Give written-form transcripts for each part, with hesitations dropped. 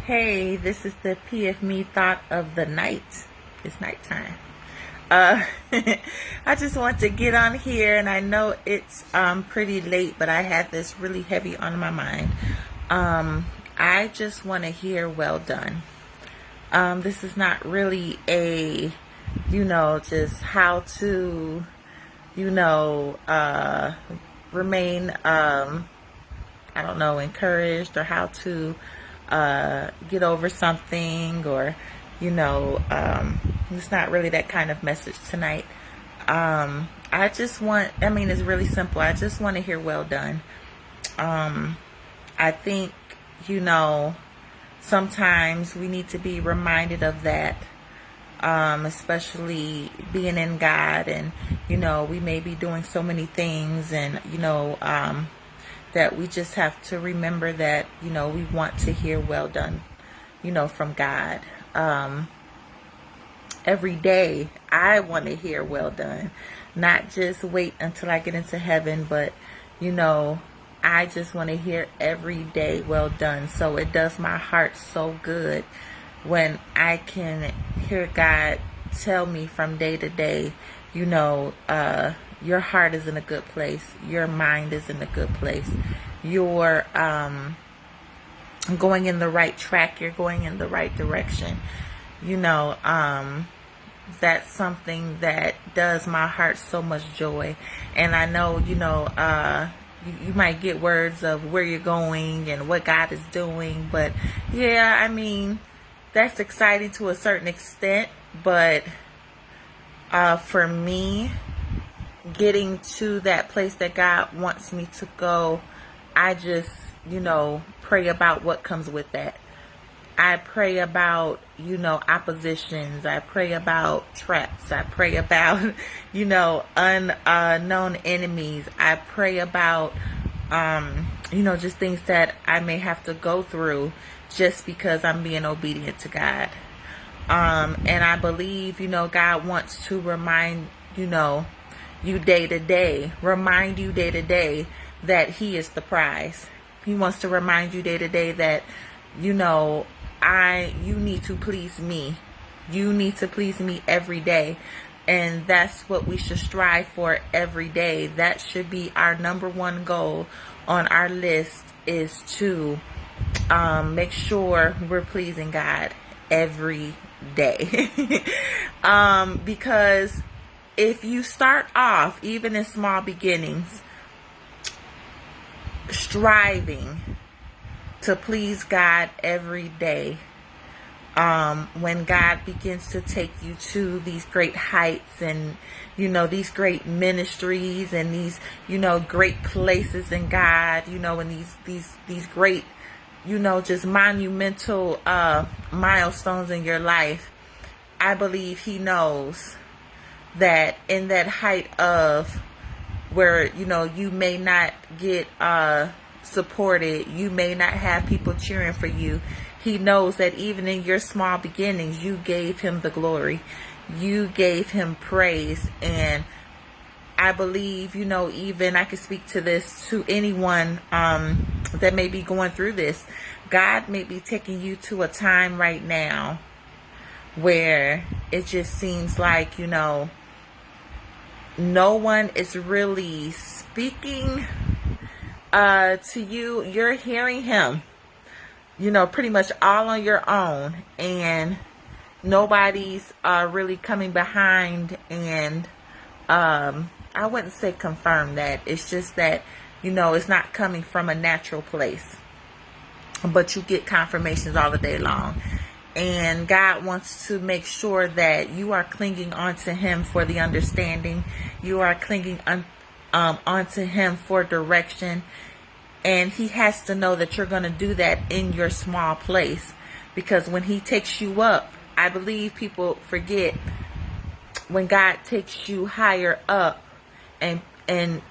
Hey, this is the PF Me thought of the night. It's nighttime. Uh, I just want to get on here, and I know it's pretty late, but I had this really heavy on my mind. I just want to hear "well done." This is not really a, just how to, you know, uh, remain, I don't know, encouraged, or how to get over something, or it's not really that kind of message tonight. It's really simple. I just want to hear "well done." I think, you know, sometimes we need to be reminded of that, especially being in God, and we may be doing so many things, and that we just have to remember that we want to hear "well done," from God. Every day I want to hear "well done," not just wait until I get into heaven, but I just want to hear every day "well done." So it does my heart so good when I can hear God tell me from day to day, your heart is in a good place, your mind is in a good place, you're going in the right track, you're going in the right direction. That's something that does my heart so much joy. And I know, you might get words of where you're going and what God is doing, but yeah, that's exciting to a certain extent. But for me, getting to that place that God wants me to go, I just, pray about what comes with that. I pray about, oppositions. I pray about traps. I pray about, unknown enemies. I pray about, just things that I may have to go through just because I'm being obedient to God. And I believe, God wants to remind, you day to day, that He is the prize. He wants to remind you day to day that, you need to please me. You need to please me every day. And that's what we should strive for every day. That should be our number one goal on our list, is to make sure we're pleasing God every day. Because if you start off, even in small beginnings, striving to please God every day, when God begins to take you to these great heights, and these great ministries, and these great places in God, and these great just monumental milestones in your life, I believe He knows that in that height of where you may not get supported, you may not have people cheering for you, He knows that even in your small beginnings, you gave Him the glory, you gave Him praise. And I believe, even I can speak to this to anyone that may be going through this. God may be taking you to a time right now where it just seems like, no one is really speaking to you. You're hearing Him, pretty much all on your own, and nobody's really coming behind and I wouldn't say confirm that. It's just that, it's not coming from a natural place, but you get confirmations all the day long. And God wants to make sure that you are clinging onto Him for the understanding. You are clinging onto Him for direction. And He has to know that you're going to do that in your small place. Because when He takes you up, I believe people forget, when God takes you higher up, and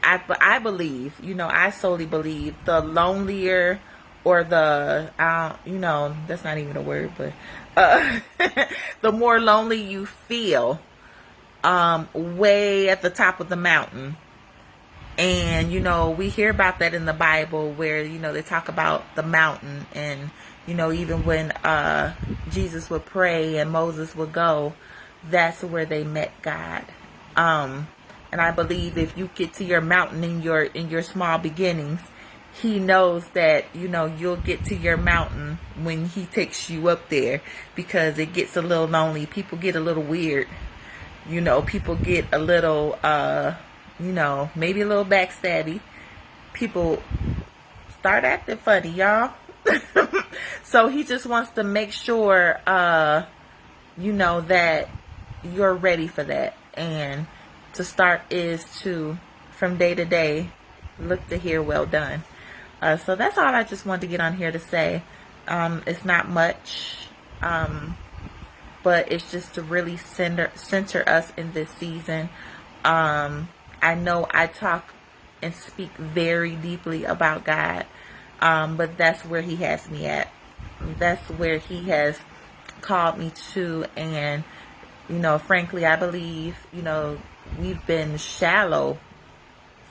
I believe, I solely believe, the lonelier, or the, that's not even a word, but the more lonely you feel, way at the top of the mountain, And, you know, we hear about that in the Bible where, you know, they talk about the mountain. And, you know, even when Jesus would pray and Moses would go, that's where they met God. And I believe if you get to your mountain in your small beginnings, he knows that, you know, you'll get to your mountain when he takes you up there, because it gets a little lonely. People get a little weird. You know, people get a little, you know, maybe a little backstabby. People start acting funny, y'all. So he just wants to make sure, you know, that you're ready for that. And to start is to, from day to day, look to hear well done. So that's all I just wanted to get on here to say. It's not much, but it's just to really center us in this season. I know I talk and speak very deeply about God, but that's where he has me at. That's where he has called me to. And, you know, frankly, I believe, you know, we've been shallow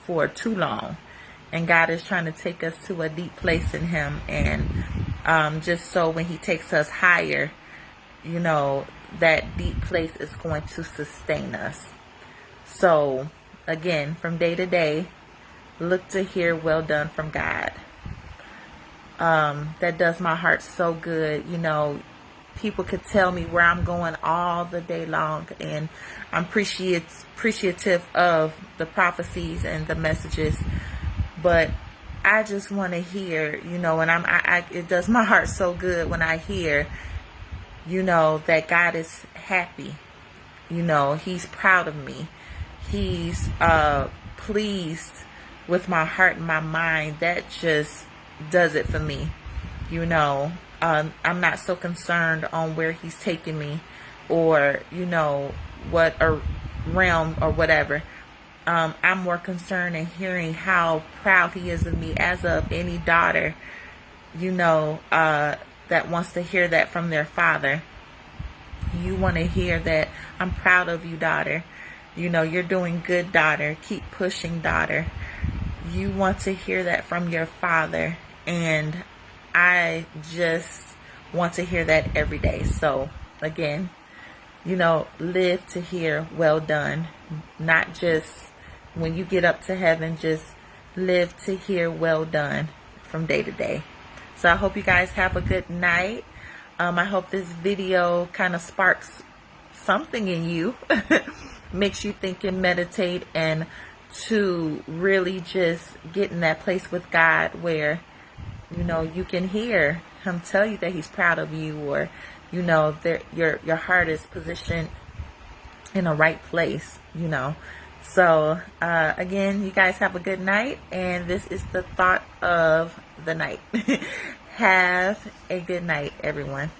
for too long. And God is trying to take us to a deep place in him. And just so when he takes us higher, you know, that deep place is going to sustain us. So, again, from day to day, look to hear well done from God. That does my heart so good. You know, people could tell me where I'm going all the day long. And I'm appreciative of the prophecies and the messages. But I just want to hear, you know, and it does my heart so good when I hear, you know, that God is happy. You know, he's proud of me. He's pleased with my heart and my mind. That just does it for me. You know, I'm not so concerned on where he's taking me, or, you know, what a realm or whatever. I'm more concerned in hearing how proud he is of me, as of any daughter, you know, that wants to hear that from their father. You want to hear that I'm proud of you, daughter. You know, you're doing good, daughter. Keep pushing, daughter. You want to hear that from your father. And I just want to hear that every day. So, again, you know, live to hear well done. Not just when you get up to heaven, just live to hear well done from day to day. So I hope you guys have a good night. I hope this video kind of sparks something in you, makes you think and meditate, and to really just get in that place with God where, you know, you can hear him tell you that he's proud of you, or, you know, that your heart is positioned in a right place, you know. So, again, you guys have a good night, and this is the thought of the night. Have a good night, everyone.